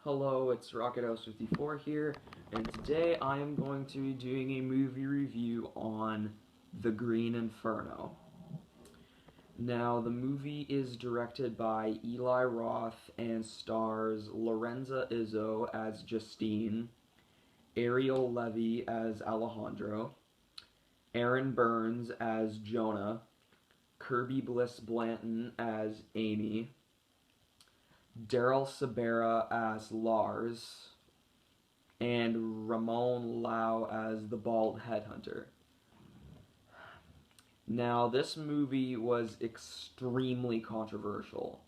Hello, it's RocketHouse54 here, and today I am going to be doing a movie review on The Green Inferno. Now, the movie is directed by Eli Roth and stars Lorenza Izzo as Justine, Ariel Levy as Alejandro, Aaron Burns as Jonah, Kirby Bliss Blanton as Amy, Daryl Sabera as Lars, and Ramon Lau as the bald headhunter. Now, this movie was extremely controversial.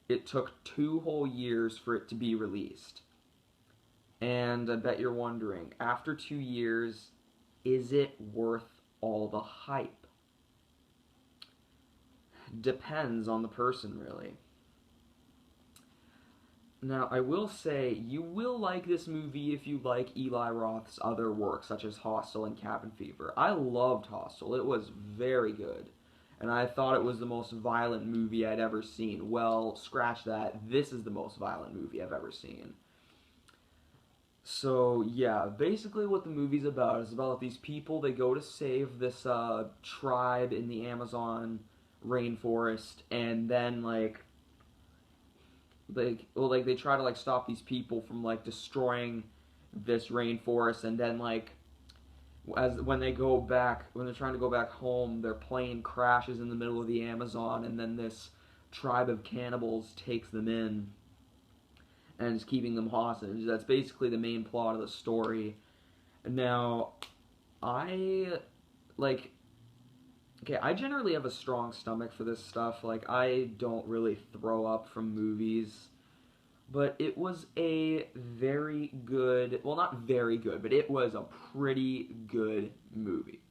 It took 2 whole years for it to be released. And I bet you're wondering, after 2 years, is it worth all the hype? Depends on the person, really. Now, I will say, you will like this movie if you like Eli Roth's other work, such as Hostel and Cabin Fever. I loved Hostel. It was very good. And I thought it was the most violent movie I'd ever seen. Well, scratch that. This is the most violent movie I've ever seen. So, yeah, basically what the movie's about is about these people. They go to save this tribe in the Amazon rainforest, and then, they try to stop these people from destroying this rainforest, and then when they're trying to go back home, their plane crashes in the middle of the Amazon, and then this tribe of cannibals takes them in and is keeping them hostage. That's basically the main plot of the story. Now, I like okay, I generally have a strong stomach for this stuff. I don't really throw up from movies. But it was a very good, well, not very good, but it was a pretty good movie.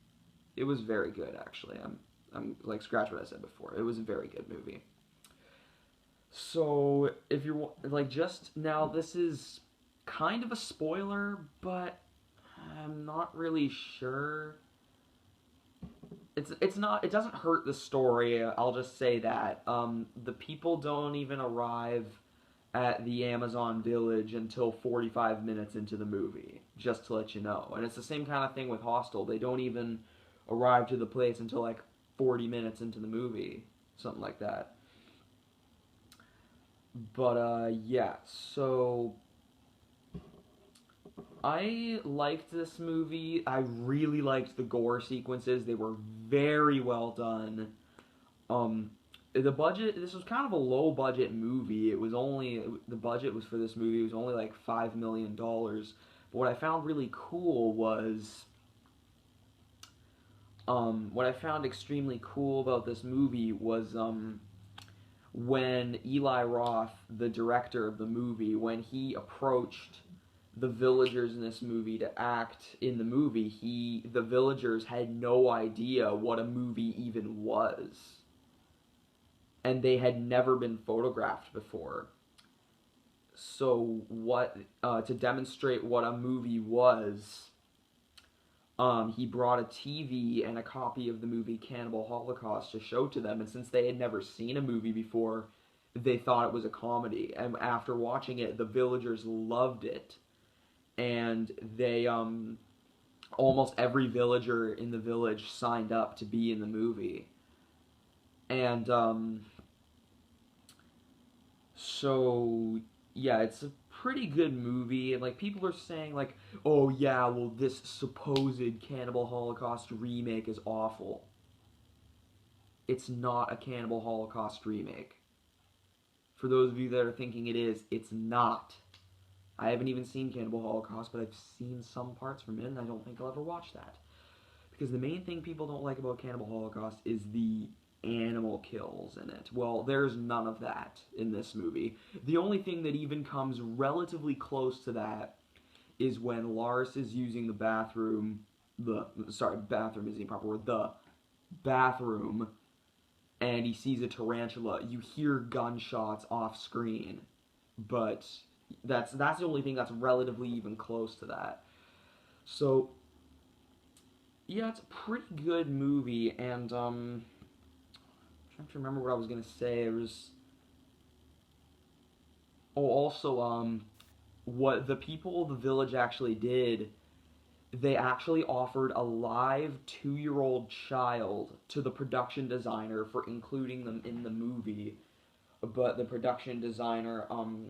It was very good, actually. Scratch what I said before. It was a very good movie. So, if you're, just now, this is kind of a spoiler, but I'm not really sure. It's not, it doesn't hurt the story, I'll just say that. The people don't even arrive at the Amazon village until 45 minutes into the movie, just to let you know. And it's the same kind of thing with Hostel. They don't even arrive to the place until 40 minutes into the movie, something like that. But yeah, so I liked this movie. I really liked the gore sequences. They were very well done. The budget, this was kind of a low budget movie. The budget was for this movie was only $5 million. But what I found really cool was, what I found extremely cool about this movie was, when Eli Roth, the director of the movie, when he approached the villagers in this movie to act in the movie, the villagers had no idea what a movie even was. And they had never been photographed before. So to demonstrate what a movie was, he brought a TV and a copy of the movie Cannibal-Holocaust to show to them, and since they had never seen a movie before, they thought it was a comedy. And after watching it, the villagers loved it, and they, almost every villager in the village signed up to be in the movie. And, so, yeah, it's a pretty good movie, and people are saying oh yeah, well, this supposed Cannibal Holocaust remake is awful. It's not a Cannibal Holocaust remake. For those of you that are thinking it is, it's not. I haven't even seen Cannibal Holocaust, but I've seen some parts from it, and I don't think I'll ever watch that. Because the main thing people don't like about Cannibal Holocaust is the animal kills in it. Well, there's none of that in this movie. The only thing that even comes relatively close to that is when Lars is using the bathroom, bathroom isn't the proper word, the bathroom, and he sees a tarantula. You hear gunshots off screen, but that's the only thing that's relatively even close to that. So, yeah, it's a pretty good movie, and, I'm trying to remember what I was gonna say. It was... Oh, also, what the people of the village actually did, they actually offered a live 2-year-old child to the production designer for including them in the movie. But the production designer,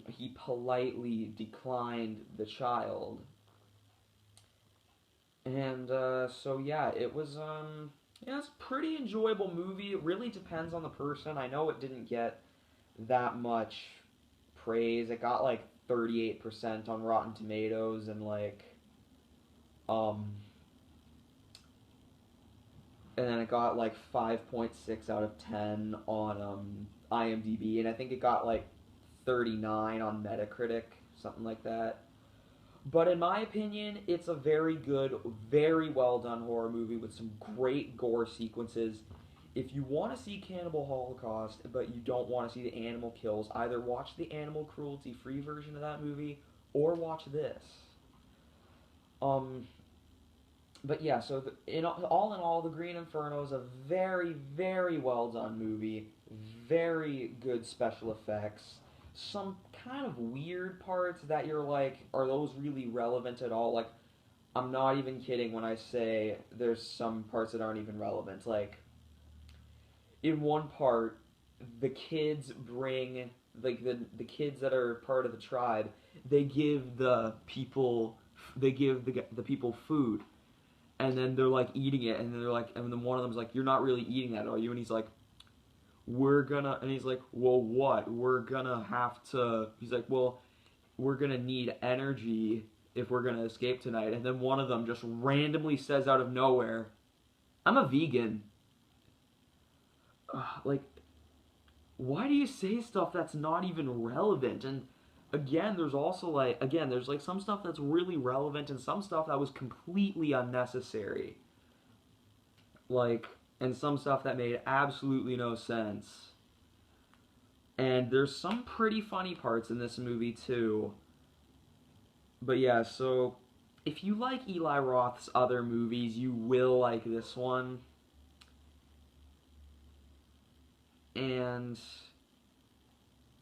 he politely declined the child. And so yeah, yeah, it's a pretty enjoyable movie. It really depends on the person. I know it didn't get that much praise. It got like 38% on Rotten Tomatoes and um and then it got like 5.6 out of 10 on IMDb, and I think it got like 39 on Metacritic, something like that. But in my opinion, it's a very good, very well done horror movie with some great gore sequences. If you want to see Cannibal Holocaust, but you don't want to see the animal kills, either watch the animal cruelty free version of that movie or watch this. Um, but yeah, so in all, The Green Inferno is a very, very well done movie. Very good special effects. Some kind of weird parts that you're like, are those really relevant at all? Like, I'm not even kidding when I say there's some parts that aren't even relevant. Like, in one part, the kids bring, like, the kids that are part of the tribe, they give the people, they give the people food, and then they're like eating it, and then they're like, and then one of them's like, "You're not really eating that, are you?" And he's like, and he's like, "Well, what? We're gonna have to," he's like, "Well, we're gonna need energy if we're gonna escape tonight." And then one of them just randomly says out of nowhere, "I'm a vegan." Like, why do you say stuff that's not even relevant? And again, there's like some stuff that's really relevant and some stuff that was completely unnecessary. Like, and some stuff that made absolutely no sense. And there's some pretty funny parts in this movie too. But yeah, so if you like Eli Roth's other movies, you will like this one. And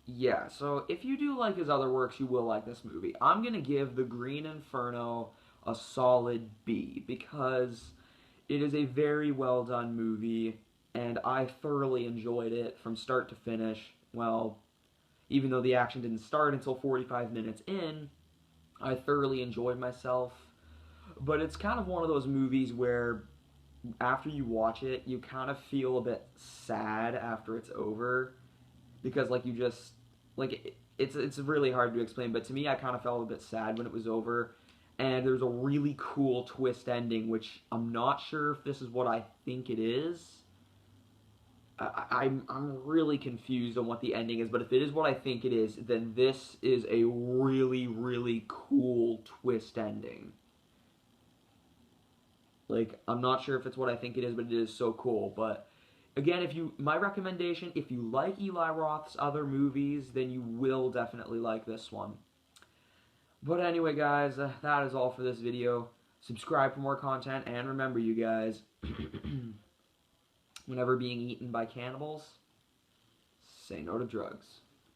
yeah, so if you do like his other works, you will like this movie. I'm gonna give The Green Inferno a solid B because it is a very well done movie, and I thoroughly enjoyed it from start to finish. Well, even though the action didn't start until 45 minutes in, I thoroughly enjoyed myself. But it's kind of one of those movies where after you watch it, you kind of feel a bit sad after it's over because like you just it's really hard to explain, but to me I kind of felt a bit sad when it was over. And there's a really cool twist ending, which I'm not sure if this is what I think it is. I'm really confused on what the ending is, but if it is what I think it is, then this is a really, really cool twist ending. Like, I'm not sure if it's what I think it is, but it is so cool. But again, my recommendation, if you like Eli Roth's other movies, then you will definitely like this one. But anyway, guys, that is all for this video. Subscribe for more content, and remember, you guys, whenever being eaten by cannibals, say no to drugs.